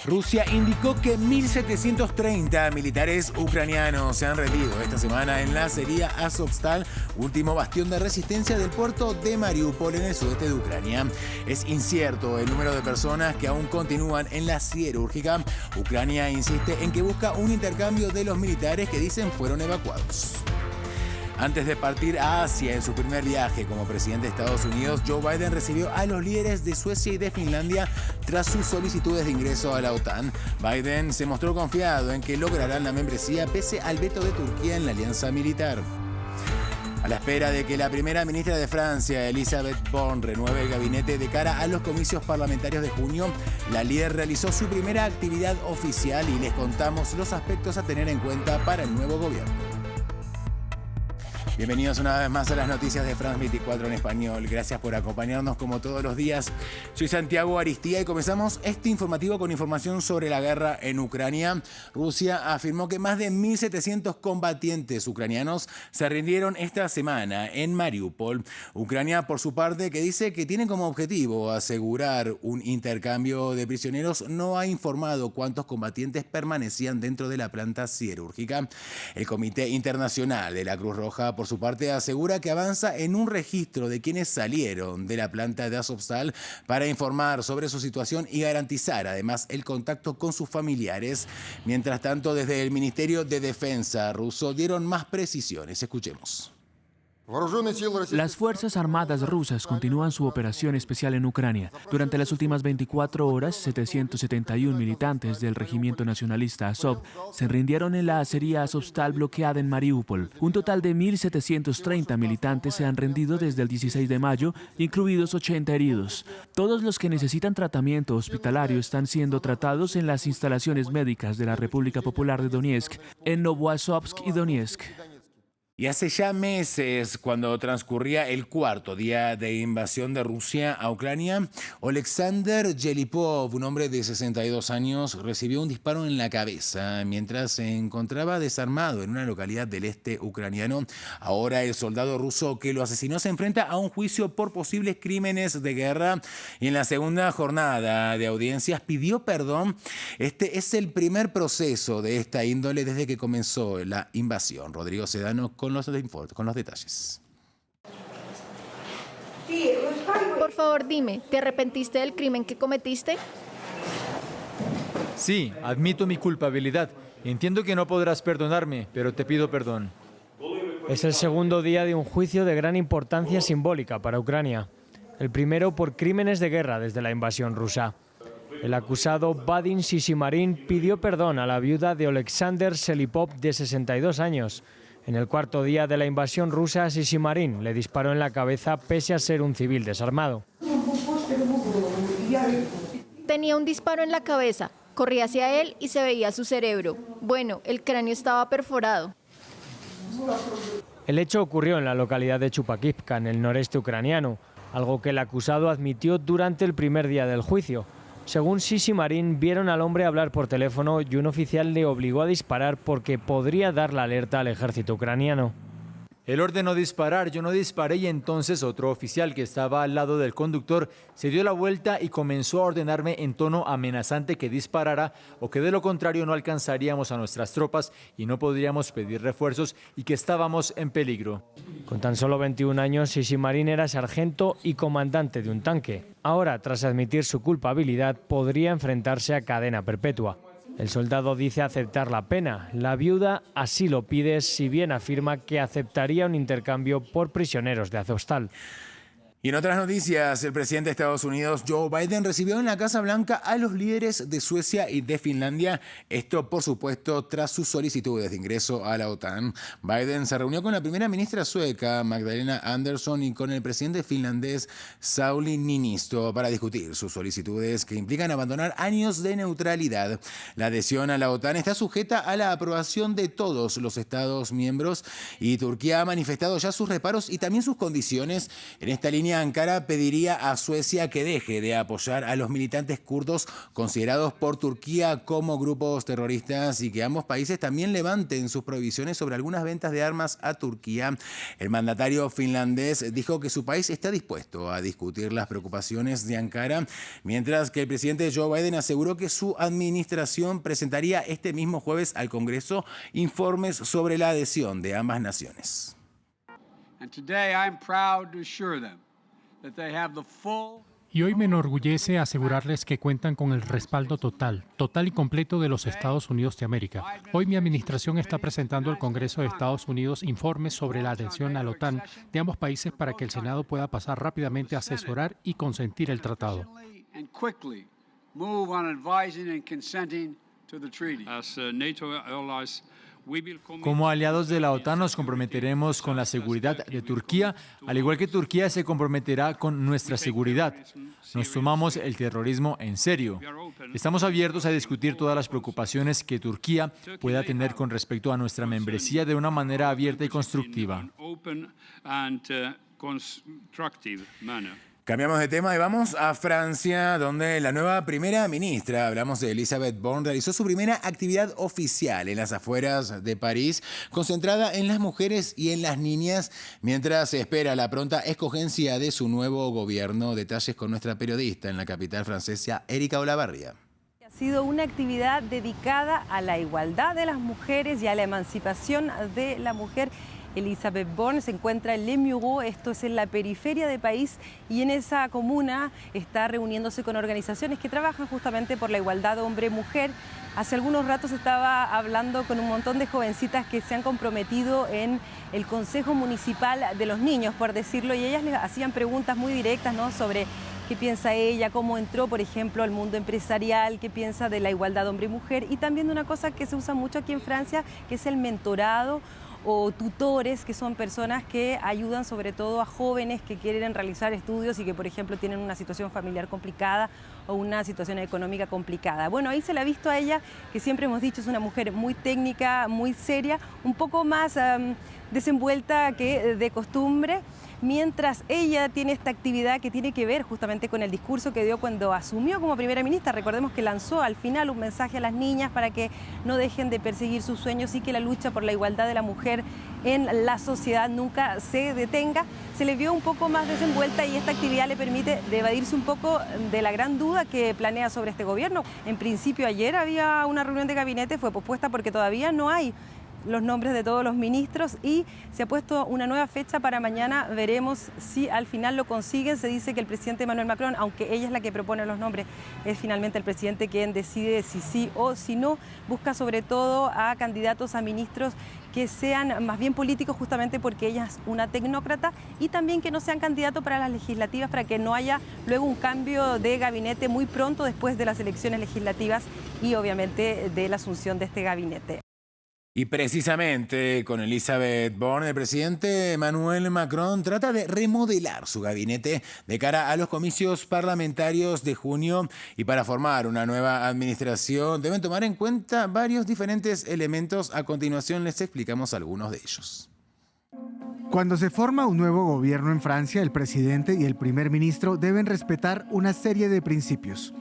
Rusia indicó que 1.730 militares ucranianos se han rendido esta semana en la acería Azovstal, último bastión de resistencia del puerto de Mariupol en el sudeste de Ucrania. Es incierto el número de personas que aún continúan en la siderúrgica. Ucrania insiste en que busca un intercambio de los militares que dicen fueron evacuados. Antes de partir a Asia en su primer viaje como presidente de Estados Unidos, Joe Biden recibió a los líderes de Suecia y de Finlandia tras sus solicitudes de ingreso a la OTAN. Biden se mostró confiado en que lograrán la membresía pese al veto de Turquía en la alianza militar. A la espera de que la primera ministra de Francia, Elisabeth Borne, renueve el gabinete de cara a los comicios parlamentarios de junio, la líder realizó su primera actividad oficial y les contamos los aspectos a tener en cuenta para el nuevo gobierno. Bienvenidos una vez más a las noticias de France 24 en español. Gracias por acompañarnos como todos los días. Soy Santiago Aristía y comenzamos este informativo con información sobre la guerra en Ucrania. Rusia afirmó que más de 1.700 combatientes ucranianos se rindieron esta semana en Mariupol. Ucrania, por su parte, que dice que tiene como objetivo asegurar un intercambio de prisioneros, no ha informado cuántos combatientes permanecían dentro de la planta siderúrgica. El Comité Internacional de la Cruz Roja, por su parte, asegura que avanza en un registro de quienes salieron de la planta de Azovstal para informar sobre su situación y garantizar además el contacto con sus familiares. Mientras tanto, desde el Ministerio de Defensa ruso dieron más precisiones. Escuchemos. Las Fuerzas Armadas rusas continúan su operación especial en Ucrania. Durante las últimas 24 horas, 771 militantes del Regimiento Nacionalista Azov se rindieron en la acería Azovstal bloqueada en Mariupol. Un total de 1.730 militantes se han rendido desde el 16 de mayo, incluidos 80 heridos. Todos los que necesitan tratamiento hospitalario están siendo tratados en las instalaciones médicas de la República Popular de Donetsk, en Novoazovsk y Donetsk. Y hace ya meses, cuando transcurría el cuarto día de invasión de Rusia a Ucrania, Oleksandr Yelipov, un hombre de 62 años, recibió un disparo en la cabeza mientras se encontraba desarmado en una localidad del este ucraniano. Ahora el soldado ruso que lo asesinó se enfrenta a un juicio por posibles crímenes de guerra y en la segunda jornada de audiencias pidió perdón. Este es el primer proceso de esta índole desde que comenzó la invasión. Rodrigo Sedano con los detalles. Por favor, dime, ¿te arrepentiste del crimen que cometiste? Sí, admito mi culpabilidad. Entiendo que no podrás perdonarme, pero te pido perdón. Es el segundo día de un juicio de gran importancia simbólica para Ucrania. El primero por crímenes de guerra desde la invasión rusa. El acusado Vadim Sisimarin pidió perdón a la viuda de Oleksandr Selipov, de 62 años. En el cuarto día de la invasión rusa, Sisimarin le disparó en la cabeza pese a ser un civil desarmado. Tenía un disparo en la cabeza, corría hacia él y se veía su cerebro. Bueno, el cráneo estaba perforado. El hecho ocurrió en la localidad de Chupakivka, en el noreste ucraniano, algo que el acusado admitió durante el primer día del juicio. Según Sisimarin, vieron al hombre hablar por teléfono y un oficial le obligó a disparar porque podría dar la alerta al ejército ucraniano. Él ordenó disparar, yo no disparé y entonces otro oficial que estaba al lado del conductor se dio la vuelta y comenzó a ordenarme en tono amenazante que disparara o que de lo contrario no alcanzaríamos a nuestras tropas y no podríamos pedir refuerzos y que estábamos en peligro. Con tan solo 21 años, Sisimarin era sargento y comandante de un tanque. Ahora, tras admitir su culpabilidad, podría enfrentarse a cadena perpetua. El soldado dice aceptar la pena. La viuda así lo pide, si bien afirma que aceptaría un intercambio por prisioneros de Azovstal. Y en otras noticias, el presidente de Estados Unidos, Joe Biden, recibió en la Casa Blanca a los líderes de Suecia y de Finlandia. Esto, por supuesto, tras sus solicitudes de ingreso a la OTAN. Biden se reunió con la primera ministra sueca, Magdalena Andersson, y con el presidente finlandés, Sauli Niinisto, para discutir sus solicitudes que implican abandonar años de neutralidad. La adhesión a la OTAN está sujeta a la aprobación de todos los Estados miembros y Turquía ha manifestado ya sus reparos y también sus condiciones. En esta línea Ucrania, Ankara pediría a Suecia que deje de apoyar a los militantes kurdos considerados por Turquía como grupos terroristas y que ambos países también levanten sus prohibiciones sobre algunas ventas de armas a Turquía. El mandatario finlandés dijo que su país está dispuesto a discutir las preocupaciones de Ankara, mientras que el presidente Joe Biden aseguró que su administración presentaría este mismo jueves al Congreso informes sobre la adhesión de ambas naciones. Y hoy me enorgullece asegurarles que cuentan con el respaldo total y completo de los Estados Unidos de América. Hoy mi administración está presentando al Congreso de Estados Unidos informes sobre la adhesión a la OTAN de ambos países para que el Senado pueda pasar rápidamente a asesorar y consentir el tratado. Como aliados de la OTAN nos comprometeremos con la seguridad de Turquía, al igual que Turquía se comprometerá con nuestra seguridad. Nos tomamos el terrorismo en serio. Estamos abiertos a discutir todas las preocupaciones que Turquía pueda tener con respecto a nuestra membresía de una manera abierta y constructiva. Cambiamos de tema y vamos a Francia, donde la nueva primera ministra, hablamos de Elisabeth Borne, realizó su primera actividad oficial en las afueras de París, concentrada en las mujeres y en las niñas, mientras se espera la pronta escogencia de su nuevo gobierno. Detalles con nuestra periodista en la capital francesa, Erika Olavarría. Ha sido una actividad dedicada a la igualdad de las mujeres y a la emancipación de la mujer. Elisabeth Borne se encuentra en Les Mureaux, esto es en la periferia del país, y en esa comuna está reuniéndose con organizaciones que trabajan justamente por la igualdad hombre-mujer. Hace algunos ratos estaba hablando con un montón de jovencitas que se han comprometido en el Consejo Municipal de los Niños, por decirlo, y ellas les hacían preguntas muy directas, ¿no?, sobre qué piensa ella, cómo entró, por ejemplo, al mundo empresarial, qué piensa de la igualdad hombre-mujer, y también de una cosa que se usa mucho aquí en Francia, que es el mentorado o tutores, que son personas que ayudan sobre todo a jóvenes que quieren realizar estudios y que, por ejemplo, tienen una situación familiar complicada o una situación económica complicada. Bueno, ahí se la ha visto a ella, que siempre hemos dicho es una mujer muy técnica, muy seria, un poco más desenvuelta que de costumbre, mientras ella tiene esta actividad que tiene que ver justamente con el discurso que dio cuando asumió como primera ministra. Recordemos que lanzó al final un mensaje a las niñas para que no dejen de perseguir sus sueños y que la lucha por la igualdad de la mujer en la sociedad nunca se detenga. Se le vio un poco más desenvuelta y esta actividad le permite evadirse un poco de la gran duda que planea sobre este gobierno. En principio ayer había una reunión de gabinete, fue pospuesta porque todavía no hay los nombres de todos los ministros y se ha puesto una nueva fecha para mañana. Veremos si al final lo consiguen. Se dice que el presidente Emmanuel Macron, aunque ella es la que propone los nombres, es finalmente el presidente quien decide si sí o si no. Busca sobre todo a candidatos a ministros que sean más bien políticos, justamente porque ella es una tecnócrata, y también que no sean candidatos para las legislativas, para que no haya luego un cambio de gabinete muy pronto después de las elecciones legislativas y obviamente de la asunción de este gabinete. Y precisamente con Elisabeth Borne, el presidente Emmanuel Macron trata de remodelar su gabinete de cara a los comicios parlamentarios de junio, y para formar una nueva administración deben tomar en cuenta varios diferentes elementos. A continuación les explicamos algunos de ellos. Cuando se forma un nuevo gobierno en Francia, el presidente y el primer ministro deben respetar una serie de principios.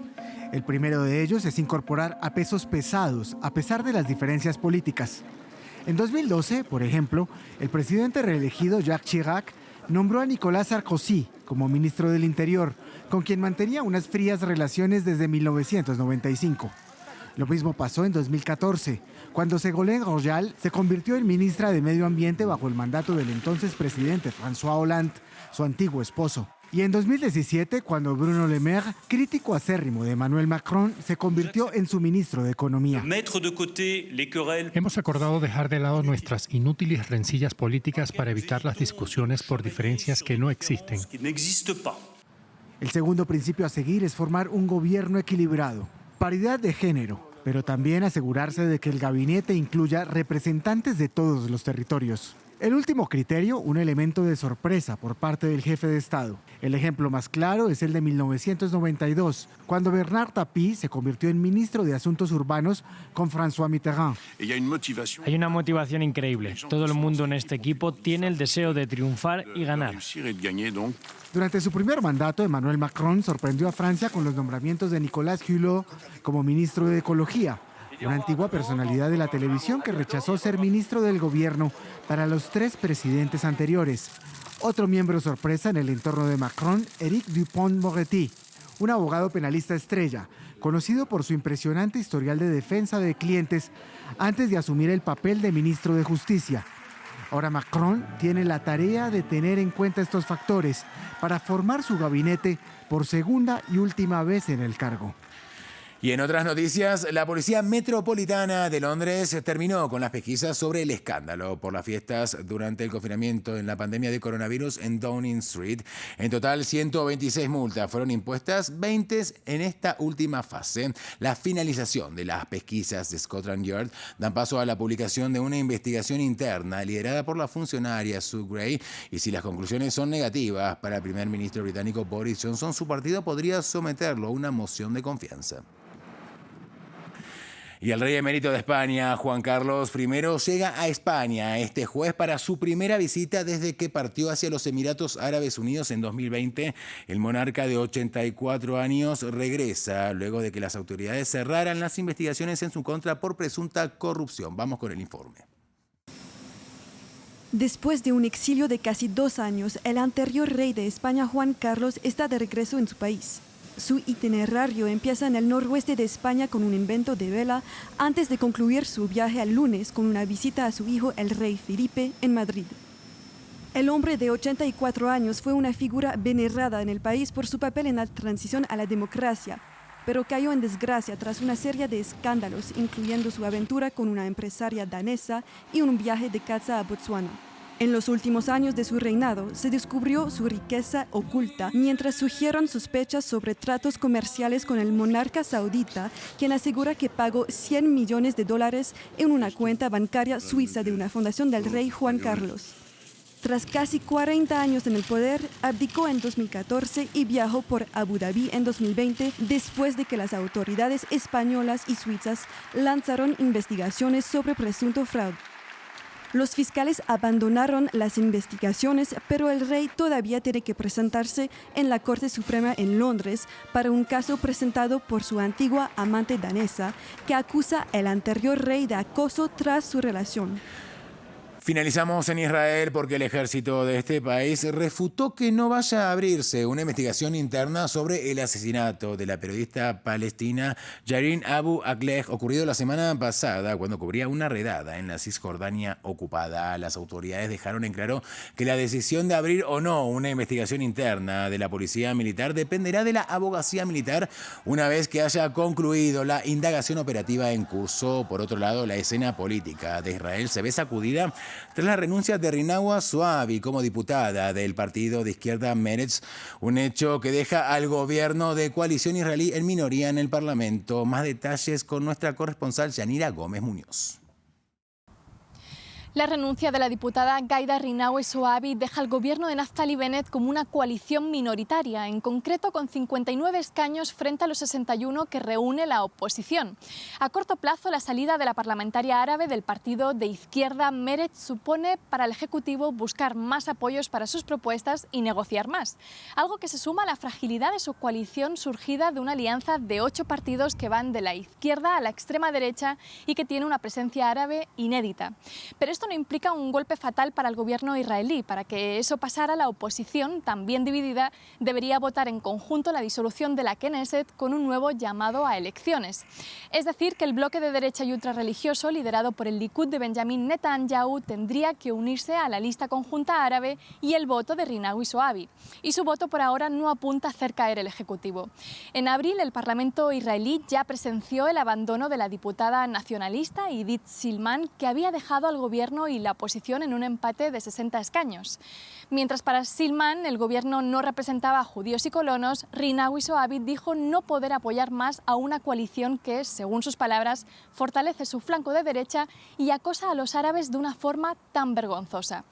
El primero de ellos es incorporar a pesos pesados, a pesar de las diferencias políticas. En 2012, por ejemplo, el presidente reelegido Jacques Chirac nombró a Nicolas Sarkozy como ministro del Interior, con quien mantenía unas frías relaciones desde 1995. Lo mismo pasó en 2014, cuando Ségolène Royal se convirtió en ministra de Medio Ambiente bajo el mandato del entonces presidente François Hollande, su antiguo esposo. Y en 2017, cuando Bruno Le Maire, crítico acérrimo de Emmanuel Macron, se convirtió en su ministro de Economía. Hemos acordado dejar de lado nuestras inútiles rencillas políticas para evitar las discusiones por diferencias que no existen. El segundo principio a seguir es formar un gobierno equilibrado, paridad de género, pero también asegurarse de que el gabinete incluya representantes de todos los territorios. El último criterio, un elemento de sorpresa por parte del jefe de Estado. El ejemplo más claro es el de 1992, cuando Bernard Tapie se convirtió en ministro de Asuntos Urbanos con François Mitterrand. Hay una motivación increíble. Todo el mundo en este equipo tiene el deseo de triunfar y ganar. Durante su primer mandato, Emmanuel Macron sorprendió a Francia con los nombramientos de Nicolas Hulot como ministro de Ecología, una antigua personalidad de la televisión que rechazó ser ministro del gobierno para los 3 presidentes anteriores. Otro miembro sorpresa en el entorno de Macron, Éric Dupond-Moretti, un abogado penalista estrella, conocido por su impresionante historial de defensa de clientes antes de asumir el papel de ministro de Justicia. Ahora Macron tiene la tarea de tener en cuenta estos factores para formar su gabinete por segunda y última vez en el cargo. Y en otras noticias, la Policía Metropolitana de Londres terminó con las pesquisas sobre el escándalo por las fiestas durante el confinamiento en la pandemia de coronavirus en Downing Street. En total, 126 multas fueron impuestas, 20 en esta última fase. La finalización de las pesquisas de Scotland Yard dan paso a la publicación de una investigación interna liderada por la funcionaria Sue Gray, y si las conclusiones son negativas para el primer ministro británico Boris Johnson, su partido podría someterlo a una moción de confianza. Y el rey emérito de España, Juan Carlos I, llega a España este jueves para su primera visita desde que partió hacia los Emiratos Árabes Unidos en 2020. El monarca de 84 años regresa luego de que las autoridades cerraran las investigaciones en su contra por presunta corrupción. Vamos con el informe. Después de un exilio de casi 2 años, el anterior rey de España, Juan Carlos, está de regreso en su país. Su itinerario empieza en el noroeste de España con un evento de vela antes de concluir su viaje el lunes con una visita a su hijo, el rey Felipe, en Madrid. El hombre de 84 años fue una figura venerada en el país por su papel en la transición a la democracia, pero cayó en desgracia tras una serie de escándalos, incluyendo su aventura con una empresaria danesa y un viaje de caza a Botsuana. En los últimos años de su reinado se descubrió su riqueza oculta, mientras surgieron sospechas sobre tratos comerciales con el monarca saudita, quien asegura que pagó $100 millones en una cuenta bancaria suiza de una fundación del rey Juan Carlos. Tras casi 40 años en el poder, abdicó en 2014 y viajó por Abu Dhabi en 2020, después de que las autoridades españolas y suizas lanzaron investigaciones sobre presunto fraude. Los fiscales abandonaron las investigaciones, pero el rey todavía tiene que presentarse en la Corte Suprema en Londres para un caso presentado por su antigua amante danesa, que acusa al anterior rey de acoso tras su relación. Finalizamos en Israel porque el ejército de este país refutó que no vaya a abrirse una investigación interna sobre el asesinato de la periodista palestina Yarine Abu Akleh, ocurrido la semana pasada cuando cubría una redada en la Cisjordania ocupada. Las autoridades dejaron en claro que la decisión de abrir o no una investigación interna de la policía militar dependerá de la abogacía militar una vez que haya concluido la indagación operativa en curso. Por otro lado, la escena política de Israel se ve sacudida tras la renuncia de Rinawa Zoabi como diputada del partido de izquierda Meretz, un hecho que deja al gobierno de coalición israelí en minoría en el Parlamento. Más detalles con nuestra corresponsal Yanira Gómez Muñoz. La renuncia de la diputada Ghaida Rinawi Zoabi deja al gobierno de Naftali Bennett como una coalición minoritaria, en concreto con 59 escaños frente a los 61 que reúne la oposición. A corto plazo, la salida de la parlamentaria árabe del partido de izquierda Meretz supone para el Ejecutivo buscar más apoyos para sus propuestas y negociar más, algo que se suma a la fragilidad de su coalición surgida de una alianza de 8 partidos que van de la izquierda a la extrema derecha y que tiene una presencia árabe inédita. Pero esto no implica un golpe fatal para el gobierno israelí. Para que eso pasara, la oposición, también dividida, debería votar en conjunto la disolución de la Knesset con un nuevo llamado a elecciones. Es decir, que el bloque de derecha y ultrarreligioso, liderado por el Likud de Benjamin Netanyahu, tendría que unirse a la lista conjunta árabe y el voto de Rinawi Zoabi. Y su voto por ahora no apunta a hacer caer el Ejecutivo. En abril, el Parlamento israelí ya presenció el abandono de la diputada nacionalista Idit Silman, que había dejado al gobierno gobierno y la oposición en un empate de 60 escaños. Mientras para Silman el gobierno no representaba a judíos y colonos, Rinawi Zohabi dijo no poder apoyar más a una coalición que, según sus palabras, fortalece su flanco de derecha y acosa a los árabes de una forma tan vergonzosa.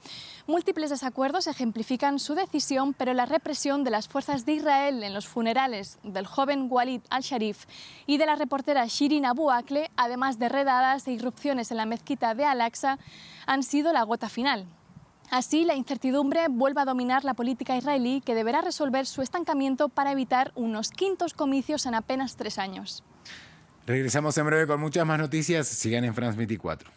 Múltiples desacuerdos ejemplifican su decisión, pero la represión de las fuerzas de Israel en los funerales del joven Walid al-Sharif y de la reportera Shirin Abu Akleh, además de redadas e irrupciones en la mezquita de Al-Aqsa, han sido la gota final. Así, la incertidumbre vuelve a dominar la política israelí, que deberá resolver su estancamiento para evitar unos quintos comicios en apenas 3 años. Regresamos en breve con muchas más noticias. Sigan en France 24.